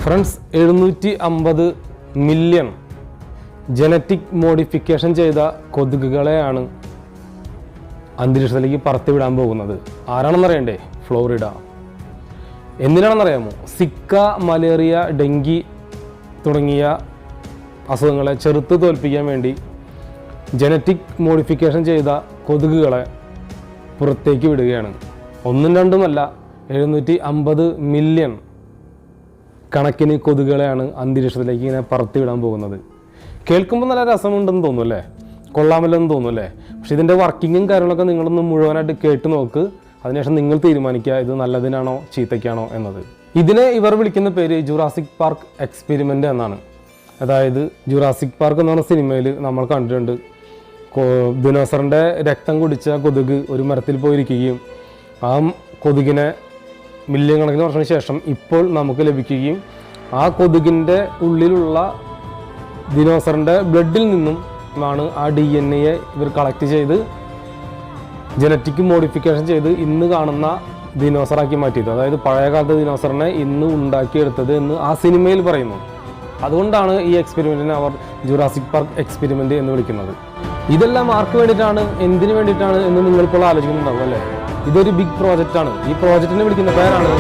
Friends 750 million genetic modification ചെയ്ത കൊതുകുകളെയാണ് അന്തരീക്ഷത്തിലേക്ക് പറത്തിവിടാൻ പോകുന്നത്. ആരാണെന്നറിയണ്ടേ? ഫ്ലോറിഡ. എന്തിനാണെന്നറിയാമോ? സിക്ക, മലേറിയ, ഡെങ്കി തുടങ്ങിയ അസുഖങ്ങളെ ചെറുത്ത് തോൽപ്പിക്കാൻ വേണ്ടി ജനറ്റിക് മോഡിഫിക്കേഷൻ ചെയ്ത കൊതുകുകളെ പുറത്തേക്ക് വിടുകയാണ്. ഒന്നും രണ്ടുമല്ല, 750 മില്യൺ കണക്കിന് കൊതുകുകളെയാണ് അന്തരീക്ഷത്തിലേക്ക് ഇങ്ങനെ പറത്തിവിടാൻ പോകുന്നത്. കേൾക്കുമ്പോൾ നല്ല രസമുണ്ടെന്ന് തോന്നും അല്ലേ, കൊള്ളാമല്ലെന്ന് തോന്നും അല്ലേ? പക്ഷെ ഇതിൻ്റെ വർക്കിങ്ങും കാര്യങ്ങളൊക്കെ നിങ്ങളൊന്ന് മുഴുവനായിട്ട് കേട്ട് നോക്ക്. അതിനുശേഷം നിങ്ങൾ തീരുമാനിക്കുക ഇത് നല്ലതിനാണോ ചീത്തയ്ക്കാണോ എന്നത്. ഇതിനെ ഇവർ വിളിക്കുന്ന പേര് ജുറാസിക് പാർക്ക് എക്സ്പെരിമെൻ്റ് എന്നാണ്. അതായത് ജുറാസിക് പാർക്ക് എന്ന് പറഞ്ഞ സിനിമയിൽ നമ്മൾ കണ്ടിട്ടുണ്ട്, ദിനോസറിൻ്റെ രക്തം കുടിച്ച കൊതുക് ഒരു മരത്തിൽ പോയിരിക്കുകയും ആ കൊതുകിനെ മില്യൺ കണക്കിന് വർഷത്തിന് ശേഷം ഇപ്പോൾ നമുക്ക് ലഭിക്കുകയും ആ കൊതുകിൻ്റെ ഉള്ളിലുള്ള ദിനോസറിൻ്റെ ബ്ലഡിൽ നിന്നും ആണ് ആ DNA ഇവർ കളക്ട് ചെയ്ത് ജനറ്റിക് മോഡിഫിക്കേഷൻ ചെയ്ത് ഇന്ന് കാണുന്ന ദിനോസറാക്കി മാറ്റിയത്. അതായത് പഴയകാലത്തെ ദിനോസറിനെ ഇന്ന് ഉണ്ടാക്കിയെടുത്തത് എന്ന് ആ സിനിമയിൽ പറയുന്നു. അതുകൊണ്ടാണ് ഈ എക്സ്പെരിമെൻറ്റിനെ അവർ ജുറാസിക് പാർക്ക് എക്സ്പെരിമെൻ്റ് എന്ന് വിളിക്കുന്നത്. ഇതെല്ലാം ആർക്ക് വേണ്ടിയിട്ടാണ്, എന്തിനു വേണ്ടിയിട്ടാണ് എന്ന് നിങ്ങളിപ്പോൾ ആലോചിക്കുന്നുണ്ടാവും അല്ലേ? ഇതൊരു ബിഗ് പ്രോജക്റ്റാണ്. ഈ പ്രോജക്റ്റിനെ വിളിക്കുന്ന പേരാണ്